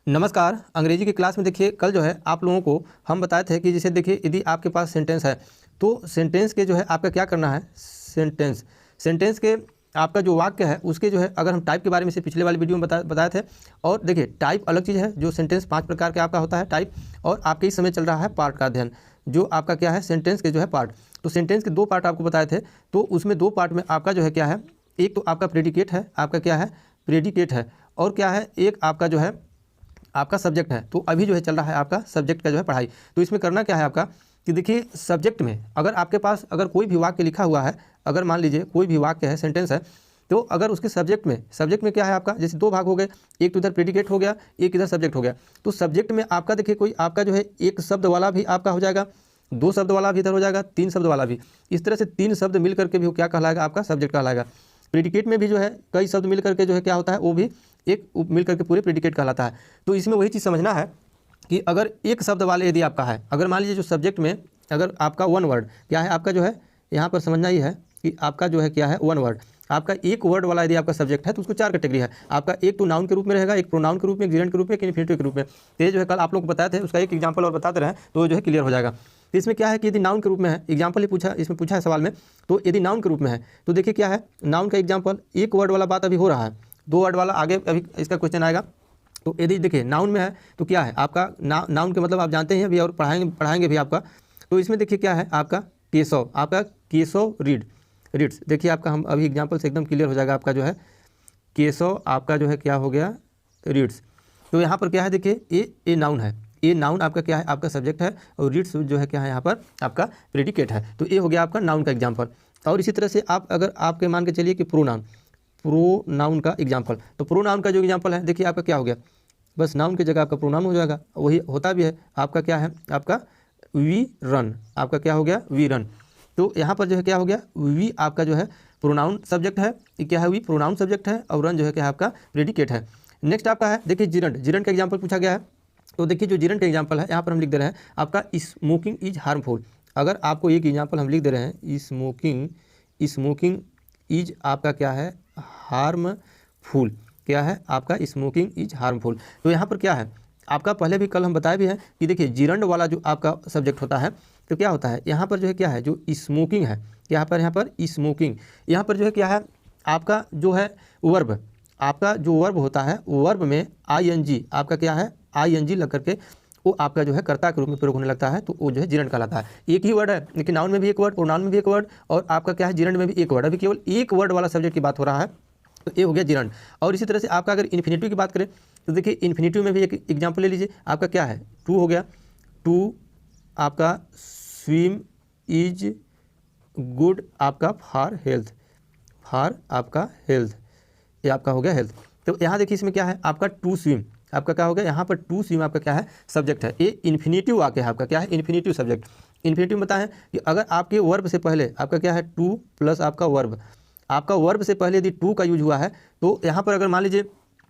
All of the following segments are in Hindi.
नमस्कार। अंग्रेजी की क्लास में देखिए कल जो है आप लोगों को हम बताए थे कि जैसे देखिए यदि आपके पास सेंटेंस है तो सेंटेंस के जो है आपका क्या करना है। सेंटेंस के आपका जो वाक्य है उसके जो है अगर हम टाइप के बारे में से पिछले वाली वीडियो में बताए थे। और देखिए टाइप अलग चीज़ है, जो सेंटेंस 5 प्रकार के आपका होता है टाइप। और आपके इस समय चल रहा है पार्ट का अध्ययन, जो आपका क्या है सेंटेंस के जो है पार्ट। तो सेंटेंस के 2 पार्ट आपको बताए थे, तो उसमें 2 पार्ट में आपका जो है क्या है, एक तो आपका प्रेडिकेट है, आपका क्या है प्रेडिकेट है, और क्या है एक आपका जो है आपका सब्जेक्ट है। तो अभी जो है चल रहा है आपका सब्जेक्ट का जो है पढ़ाई। तो इसमें करना क्या है आपका कि देखिए सब्जेक्ट में अगर आपके पास अगर कोई भी वाक्य लिखा हुआ है, अगर मान लीजिए कोई भी वाक्य है सेंटेंस है, तो अगर उसके सब्जेक्ट में क्या है आपका, जैसे 2 भाग हो गए, एक तो इधर प्रेडिकेट हो गया, एक इधर सब्जेक्ट हो गया। तो सब्जेक्ट में आपका देखिए कोई आपका जो है 1 शब्द वाला भी आपका हो जाएगा, 2 शब्द वाला भी इधर हो जाएगा, 3 शब्द वाला भी। इस तरह से 3 शब्द मिल करके भी वो क्या कहलाएगा, आपका सब्जेक्ट कहलाएगा। प्रेडिकेट में भी जो है कई शब्द मिल करके जो है क्या होता है, वो भी एक मिल करके पूरे प्रेडिकेट कहलाता है। तो इसमें वही चीज़ समझना है कि अगर एक शब्द वाले यदि आपका है, अगर मान लीजिए जो सब्जेक्ट में अगर आपका 1 वर्ड क्या है आपका जो है, यहाँ पर समझना ही है कि आपका जो है क्या है 1 वर्ड, आपका 1 वर्ड वाला यदि आपका सब्जेक्ट है तो उसको 4 कैटेगरी है। आपका एक तो नाउन के रूप में रहेगा, एक प्रोनाउन के रूप में, एक जिरेंट के रूप में, एक इन्फिनेटिव के रूप में। तो ये जो है कल आप लोग को बताए थे, उसका एक एग्जाम्पल और बताते रहे तो जो है क्लियर हो जाएगा। तो इसमें क्या है कि यदि नाउन के रूप में है, एग्जाम्पल ही पूछा, इसमें पूछा है सवाल में, तो यदि नाउन के रूप में है तो देखिए क्या है नाउन का एग्जाम्पल, 1 वर्ड वाला बात अभी हो रहा है, 2 वर्ड वाला आगे अभी इसका क्वेश्चन आएगा। तो यदि देखिए नाउन में है तो क्या है आपका नाउन के मतलब आप जानते हैं अभी और पढ़ाएंगे भी आपका। तो इसमें देखिए क्या है आपका केशव, आपका केशव रीड्स। देखिए आपका हम अभी एग्जाम्पल से एकदम क्लियर हो जाएगा। आपका जो है केशव आपका जो है क्या हो गया रीड्स। तो यहाँ पर क्या है देखिए ये नाउन है, ये नाउन आपका क्या है आपका सब्जेक्ट है, और रीड्स जो है क्या है यहाँ पर आपका प्रेडिकेट है। तो ये हो गया आपका नाउन का एग्जाम्पल। और इसी तरह से आप अगर आपके मान के चलिए कि प्रोनाउन का एग्जाम्पल, तो प्रोनाउन का जो एग्जाम्पल है देखिए आपका क्या हो गया, बस नाउन की जगह आपका प्रोनाउन हो जाएगा। वही होता भी है आपका क्या है आपका वी रन, आपका क्या हो गया वी रन। तो यहाँ पर जो है क्या हो गया वी आपका जो है प्रोनाउन सब्जेक्ट है, ये क्या है वी प्रोनाउन सब्जेक्ट है, और रन जो है क्या है आपका प्रेडिकेट है। नेक्स्ट आपका है देखिए जिरंट का एग्जाम्पल पूछा गया है। तो देखिए जो जिरंट का एग्जाम्पल है यहाँ पर हम लिख दे रहे हैं आपका स्मोकिंग इज हार्मफुल। अगर आपको एक एग्जाम्पल हम लिख दे रहे हैं स्मोकिंग इज आपका क्या है हार्मफुल, क्या है आपका स्मोकिंग इज हार्मफुल। तो यहाँ पर क्या है आपका पहले भी कल हम बताए भी हैं कि देखिए जिरंड वाला जो आपका सब्जेक्ट होता है तो क्या होता है यहाँ पर जो है क्या है जो स्मोकिंग है, यहाँ पर स्मोकिंग, यहाँ पर जो है क्या है आपका जो है वर्ब, आपका जो वर्ब होता है वर्ब में ING आपका क्या है ING लग करके वो आपका जो है कर्ता के रूप में प्रयोग होने लगता है, तो वो जो है जिरंड कहलाता है। एक ही वर्ड है लेकिन नाउन में भी एक वर्ड, प्रोनाउन में भी एक वर्ड, और आपका क्या है जिरंड में भी एक वर्ड। अभी केवल एक वर्ड वाला सब्जेक्ट की बात हो रहा है, तो ये हो गया जिरंड। और इसी तरह से आपका अगर इन्फिनेटिव की बात करें तो देखिए इन्फिनेटिव में भी एक एग्जाम्पल ले लीजिए, आपका क्या है टू हो गया, टू आपका स्विम इज गुड आपका फॉर आपका हेल्थ, ये आपका हो गया हेल्थ। तो यहाँ देखिए इसमें क्या है आपका टू स्विम, आपका क्या हो गया यहाँ पर टू स्विम आपका क्या है सब्जेक्ट है। ये इन्फिनेटिव वाक्य है आपका क्या है इन्फिनेटिव सब्जेक्ट। इन्फिनेटिव बताएं कि अगर आपके वर्ब से पहले आपका क्या है टू प्लस आपका वर्ब, आपका वर्ब से पहले यदि टू का यूज हुआ है तो यहाँ पर अगर मान लीजिए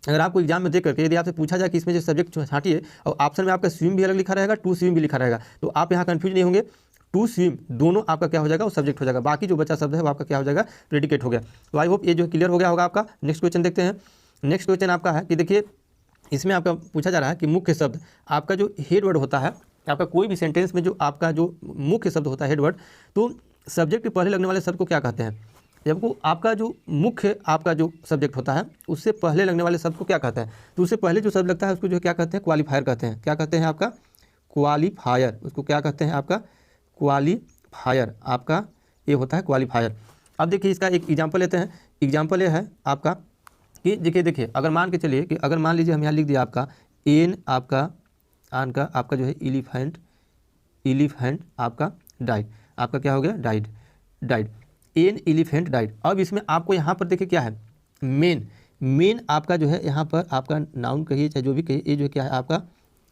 अगर आपको एग्जाम में देख करके यदि आपसे पूछा जाए कि इसमें जो सब्जेक्ट छांटिए और ऑप्शन में आपका स्विम भी अलग लिखा रहेगा, टू स्विम भी लिखा रहेगा, तो आप यहाँ कंफ्यूज नहीं होंगे, टू स्विम दोनों आपका क्या हो जाएगा वो सब्जेक्ट हो जाएगा, बाकी जो बचा शब्द है वो आपका क्या हो जाएगा प्रेडिकेट हो गया। तो आई होप ये जो क्लियर हो गया होगा आपका। नेक्स्ट क्वेश्चन देखते हैं। नेक्स्ट क्वेश्चन आपका है कि देखिए इसमें आपका पूछा जा रहा है कि मुख्य शब्द आपका जो हेड वर्ड होता है, आपका कोई भी सेंटेंस में जो आपका जो मुख्य शब्द होता है हेड वर्ड, तो सब्जेक्ट के पहले लगने वाले शब्द को क्या कहते हैं। जब को आपका जो मुख्य आपका जो सब्जेक्ट होता है उससे पहले लगने वाले शब्द को क्या कहता है, तो उससे पहले जो शब्द लगता है उसको जो क्या कहते हैं क्वालिफायर कहते हैं। क्या कहते हैं आपका क्वालिफायर, उसको क्या कहते हैं आपका क्वालिफायर, आपका ये होता है क्वालिफायर। अब देखिए इसका एक एग्जाम्पल लेते हैं। एग्जाम्पल ये है आपका कि देखिए अगर मान के चलिए कि अगर मान लीजिए हम यहाँ लिख दिया आपका एन आपका आन का आपका जो है एलिफेंट आपका डाइड, आपका क्या हो गया डाइड एन एलिफेंट डाइड। अब इसमें आपको यहाँ पर देखिए क्या है मेन आपका जो है यहाँ पर आपका नाउन कहिए चाहे जो भी कहिए, ये जो क्या है आपका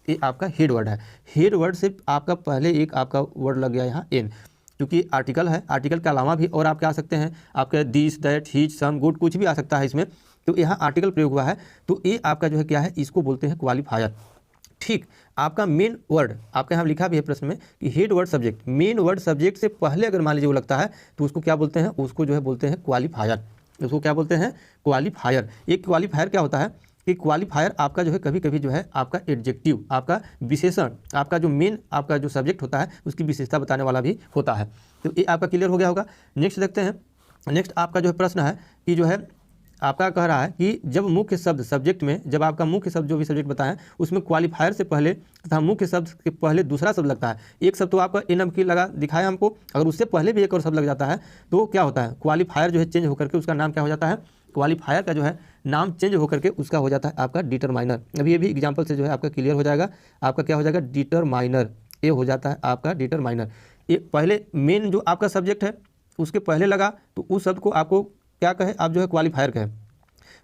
ये आपका हेड वर्ड है। हेड वर्ड से आपका पहले एक आपका वर्ड लग गया यहाँ एन, क्योंकि आर्टिकल है, आर्टिकल के अलावा भी और आप क्या आ सकते हैं आपका this that his some good कुछ भी आ सकता है इसमें, तो यहाँ आर्टिकल प्रयोग हुआ है, तो ये आपका जो है क्या है इसको बोलते हैं क्वालिफायर। ठीक, आपका मेन वर्ड आपका यहाँ लिखा भी है प्रश्न में कि head word subject, main word subject से पहले अगर मान लीजिए वो लगता है तो उसको क्या बोलते हैं, उसको जो है बोलते हैं क्वालिफायर। उसको क्या बोलते हैं क्वालिफायर। एक क्वालिफायर क्या होता है, कि क्वालिफायर आपका जो है कभी कभी जो है आपका एडजेक्टिव, आपका विशेषण, आपका जो मेन आपका जो सब्जेक्ट होता है उसकी विशेषता बताने वाला भी होता है। तो ये आपका क्लियर हो गया होगा। नेक्स्ट देखते हैं। नेक्स्ट आपका जो है प्रश्न है कि जो है आपका कह रहा है कि जब मुख्य शब्द सब्जेक्ट में, जब आपका मुख्य शब्द जो भी सब्जेक्ट बताएं उसमें क्वालिफायर से पहले तथा मुख्य शब्द के पहले दूसरा शब्द लगता है। एक शब्द तो आपका ए नाम की लगा दिखाया हमको, अगर उससे पहले भी एक और शब्द लग जाता है तो क्या होता है, क्वालिफायर जो है चेंज होकर के उसका नाम क्या हो जाता है, क्वालिफायर का जो है नाम चेंज होकर के उसका हो जाता है आपका डिटरमाइनर। अभी ये भी एग्जाम्पल से जो है आपका क्लियर हो जाएगा। आपका क्या हो जाएगा, डिटरमाइनर, ये हो जाता है आपका डिटरमाइनर। ये पहले मेन जो आपका सब्जेक्ट है उसके पहले लगा तो उस शब्द को आपको क्या कहे, आप जो है क्वालिफायर कहे।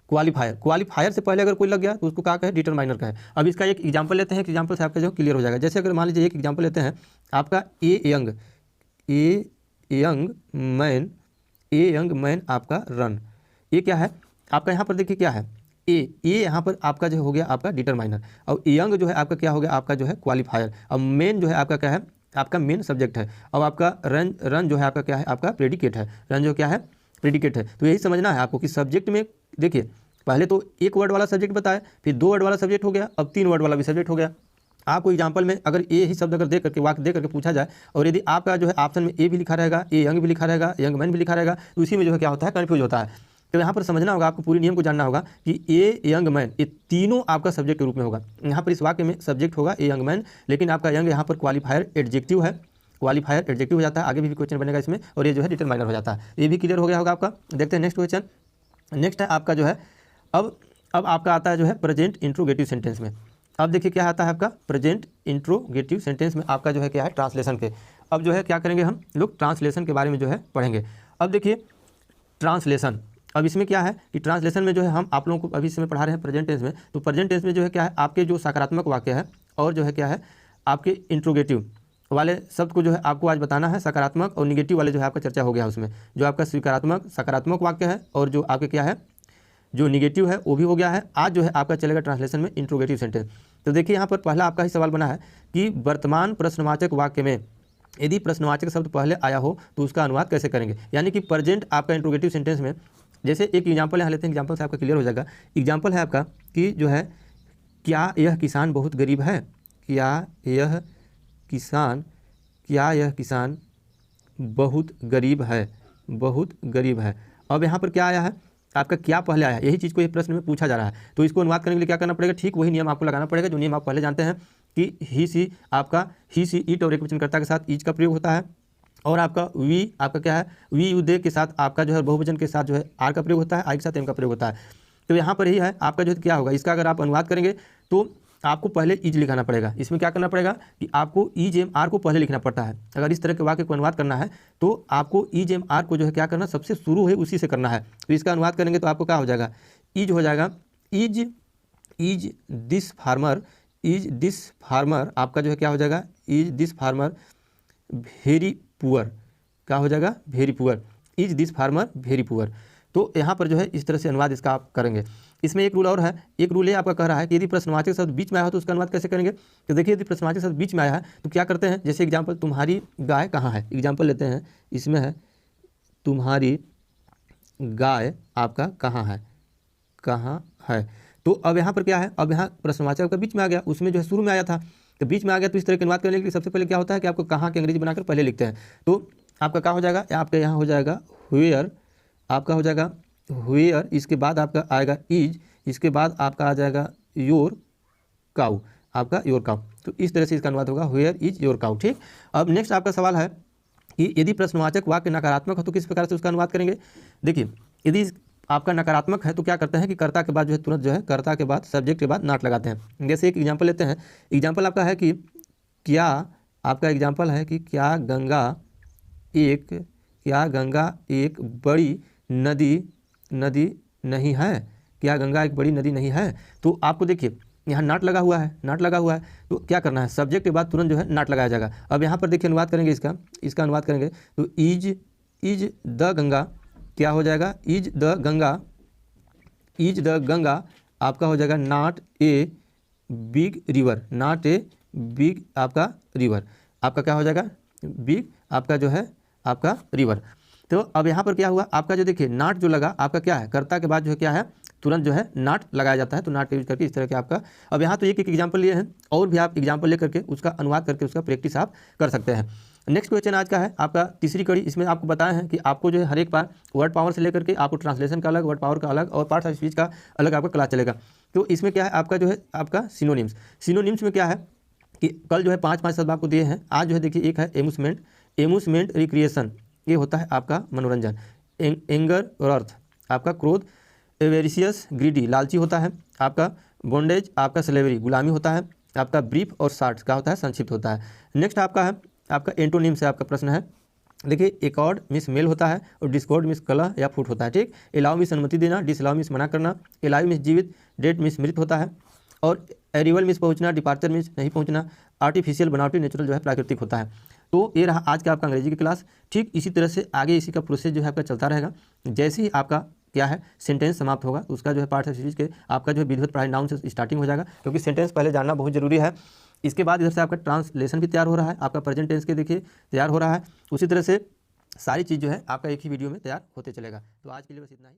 क्वालिफायर से पहले अगर कोई लग गया तो उसको क्या कहे, डिटरमाइनर कहे। अब इसका एक एग्जांपल लेते हैं, एक एग्जांपल से आपका जो क्लियर हो जाएगा। जैसे अगर मान लीजिए एक एग्जांपल लेते हैं आपका ए यंग मैन आपका रन। ये क्या है आपका, यहाँ पर देखिए क्या है, ए यहाँ पर आपका जो हो गया आपका डिटरमाइनर, और यंग जो है आपका क्या हो गया, आपका जो है क्वालिफायर। अब मेन जो है आपका क्या है, आपका मेन सब्जेक्ट है। अब आपका रन जो है आपका क्या है, आपका प्रेडिकेट है। रन जो क्या है, प्रेडिकेट है। तो यही समझना है आपको कि सब्जेक्ट में देखिए पहले तो एक वर्ड वाला सब्जेक्ट बताया, फिर 2 वर्ड वाला सब्जेक्ट हो गया, अब 3 वर्ड वाला भी सब्जेक्ट हो गया। आपको एग्जाम्पल में अगर ए ही शब्द अगर दे करके वाक्य दे करके पूछा जाए और यदि आपका जो है ऑप्शन में ए भी लिखा रहेगा, ए यंग भी लिखा रहेगा, यंग मैन भी लिखा रहेगा, तो उसी में जो है क्या होता है, कन्फ्यूज होता है। तो यहाँ पर समझना होगा, आपको पूरी नियम को जानना होगा कि ए यंग मैन ये तीनों आपका सब्जेक्ट के रूप में होगा। यहाँ पर इस वाक्य में सब्जेक्ट होगा ए यंग मैन, लेकिन आपका यंग यहाँ पर क्वालिफायर एडजेक्टिव है, क्वालिफायर एडजेक्टिव हो जाता है। आगे भी क्वेश्चन बनेगा इसमें, और ये जो है डिटरमाइनर हो जाता है। ये भी क्लियर हो गया होगा आपका। देखते हैं नेक्स्ट क्वेश्चन। नेक्स्ट है आपका जो है अब आपका आता है जो है प्रेजेंट इंट्रोगेटिव सेंटेंस में। अब देखिए क्या आता है आपका प्रेजेंट इंट्रोगेटिव सेंटेंस में आपका जो है क्या है, ट्रांसलेशन के। अब जो है क्या करेंगे, हम लोग ट्रांसलेशन के बारे में जो है पढ़ेंगे। अब देखिए ट्रांसलेशन, अब इसमें क्या है कि ट्रांसलेशन में जो है हम आप लोगों को अभी इसमें पढ़ा रहे हैं प्रेजेंट टेंस में। तो प्रेजेंट टेंस में जो है क्या है, आपके जो सकारात्मक वाक्य है और जो है क्या है आपके इंट्रोगेटिव वाले शब्द को जो है आपको आज बताना है। सकारात्मक और निगेटिव वाले जो है आपका चर्चा हो गया उसमें, जो आपका सकारात्मक वाक्य है और जो आपके क्या है जो निगेटिव है वो भी हो गया है। आज जो है आपका चलेगा ट्रांसलेशन में इंट्रोगेटिव सेंटेंस। तो देखिए यहाँ पर पहला आपका ही सवाल बना है कि वर्तमान प्रश्नवाचक वाक्य में यदि प्रश्नवाचक शब्द पहले आया हो तो उसका अनुवाद कैसे करेंगे। यानी कि प्रेजेंट आपका इंट्रोगेटिव सेंटेंस में, जैसे एक एग्जाम्पल यहाँ लेते हैं, एग्जाम्पल से आपका क्लियर हो जाएगा। एग्जाम्पल है आपका कि जो है क्या यह किसान बहुत गरीब है, क्या यह किसान बहुत गरीब है, बहुत गरीब है। अब यहाँ पर क्या आया है आपका, क्या पहले आया है, यही चीज़ को ये प्रश्न में पूछा जा रहा है। तो इसको अनुवाद करने के लिए क्या करना पड़ेगा, ठीक वही नियम आपको लगाना पड़ेगा जो नियम आप पहले जानते हैं कि ही सी इट और एकवचनकर्ता के साथ इज का प्रयोग होता है, और आपका वी आपका क्या है, वी यू दे के साथ आपका जो है बहुवचन के साथ जो है आर का प्रयोग होता है, आई के साथ एम का प्रयोग होता है। तो यहाँ पर ही है आपका जो है क्या होगा, इसका अगर आप अनुवाद करेंगे तो आपको पहले इज लिखाना पड़ेगा। इसमें क्या करना पड़ेगा कि आपको इज एम आर को पहले लिखना पड़ता है। अगर इस तरह के वाक्य को अनुवाद करना है तो आपको इज एम आर को जो है क्या करना, सबसे शुरू है उसी से करना है। तो इसका अनुवाद करेंगे तो आपको क्या हो जाएगा, इज हो जाएगा, इज दिस फार्मर आपका जो है क्या हो जाएगा, is this farmer very poor, क्या हो जाएगा, very poor, is this farmer very poor. तो यहाँ पर जो है इस तरह से अनुवाद इसका आप करेंगे। इसमें एक रूल और है, एक रूल ये आपका कह रहा है कि यदि प्रश्नवाचक शब्द बीच में आया हो तो उसका अनुवाद कैसे करेंगे। तो देखिए यदि प्रश्नवाचक शब्द बीच में आया है तो क्या करते हैं, जैसे एग्जाम्पल तुम्हारी गाय कहाँ है, एग्जाम्पल लेते हैं, इसमें है तुम्हारी गाय आपका कहाँ है। तो अब यहाँ पर क्या है, अब यहाँ प्रश्नवाचक का बीच में आ गया, उसमें जो है शुरू में आया था तो बीच में आ गया। तो इस तरह के अनुवाद करने के लिए सबसे पहले क्या होता है कि आपको कहाँ के अंग्रेजी बनाकर पहले लिखते हैं। तो आपका क्या हो जाएगा, आपका यहाँ हो जाएगा व्हेयर, आपका हो जाएगा व्हेयर, इसके बाद आपका आएगा इज, इसके बाद आपका आ जाएगा योर काउ, आपका योर काउ। तो इस तरह से इसका अनुवाद होगा व्हेयर इज योर काउ। ठीक। अब नेक्स्ट आपका सवाल है कि यदि प्रश्नवाचक वाक्य नकारात्मक हो तो किस प्रकार से उसका अनुवाद करेंगे। देखिए यदि आपका नकारात्मक है तो क्या करते हैं कि कर्ता के बाद जो है तुरंत जो है कर्ता के बाद सब्जेक्ट के बाद नॉट लगाते हैं। जैसे एक एग्जाम्पल लेते हैं, एग्जाम्पल आपका है कि क्या, आपका एग्जाम्पल है कि क्या गंगा एक बड़ी नदी नहीं है, क्या गंगा एक बड़ी नदी नहीं है। तो आपको देखिए यहाँ नॉट लगा हुआ है, तो क्या करना है, सब्जेक्ट के बाद तुरंत जो है नॉट लगाया जाएगा। अब यहाँ पर देखिए अनुवाद करेंगे इसका अनुवाद करेंगे तो इज द गंगा क्या हो जाएगा, इज द गंगा आपका हो जाएगा not a big river, not a big आपका रिवर, आपका क्या हो जाएगा बिग आपका जो है आपका रिवर। तो अब यहाँ पर क्या हुआ आपका जो देखिए नॉट जो लगा आपका क्या है, कर्ता के बाद जो है क्या है तुरंत जो है नॉट लगाया जाता है। तो नॉट यूज करके इस तरह के आपका, अब यहाँ तो एक एग्जाम्पल लिए हैं, और भी आप एग्जाम्पल ले करके उसका अनुवाद करके उसका प्रैक्टिस आप कर सकते हैं। नेक्स्ट क्वेश्चन आज का है आपका तीसरी कड़ी। इसमें आपको बताया है कि आपको जो है हर एक बार वर्ड पावर से लेकर के आपको ट्रांसलेशन का अलग, वर्ड पावर का अलग और पार्ट्स ऑफ स्पीच का अलग आपका क्लास चलेगा। तो इसमें क्या है आपका जो है आपका सिनोनिम्स। सिनोनिम्स में क्या है कि कल जो है 5 शब्द आपको दिए हैं। आज जो है देखिए एक है एम्यूसमेंट, एम्यूसमेंट रिक्रिएशन, ये होता है आपका मनोरंजन। एंगर अर्थ आपका क्रोध, एवेरिशियस ग्रीडी लालची होता है आपका। बॉन्डेज आपका स्लेवरी गुलामी होता है आपका। ब्रीफ और शार्ट का होता है संक्षिप्त होता है। नेक्स्ट आपका है आपका एंटोनिम से आपका प्रश्न है, देखिए एकॉर्ड मिस मेल होता है और डिस्कॉर्ड मिस कलह या फुट होता है, ठीक। अलाउ मिस अनुमति देना, डिसअलाउ मिस मना करना, अलाउ मिस जीवित, डेड मिस मृत होता है, और एरिवल मिस पहुंचना, डिपार्चर मिस नहीं पहुंचना, आर्टिफिशियल बनावटी, नेचुरल जो है प्राकृतिक होता है। तो ये रहा आज का आपका अंग्रेजी की क्लास। ठीक इसी तरह से आगे इसी का प्रोसेस जो है आपका चलता रहेगा। जैसे ही आपका क्या है सेंटेंस समाप्त होगा तो उसका जो है पार्ट ऑफ सीरीज के आपका जो है विधिवत पढ़ाई नाउन से स्टार्टिंग हो जाएगा, क्योंकि सेंटेंस पहले जानना बहुत जरूरी है। इसके बाद इधर से आपका ट्रांसलेशन भी तैयार हो रहा है, आपका प्रेजेंट टेंस के देखिए तैयार हो रहा है। उसी तरह से सारी चीज़ जो है आपका एक ही वीडियो में तैयार होते चलेगा। तो आज के लिए बस इतना ही।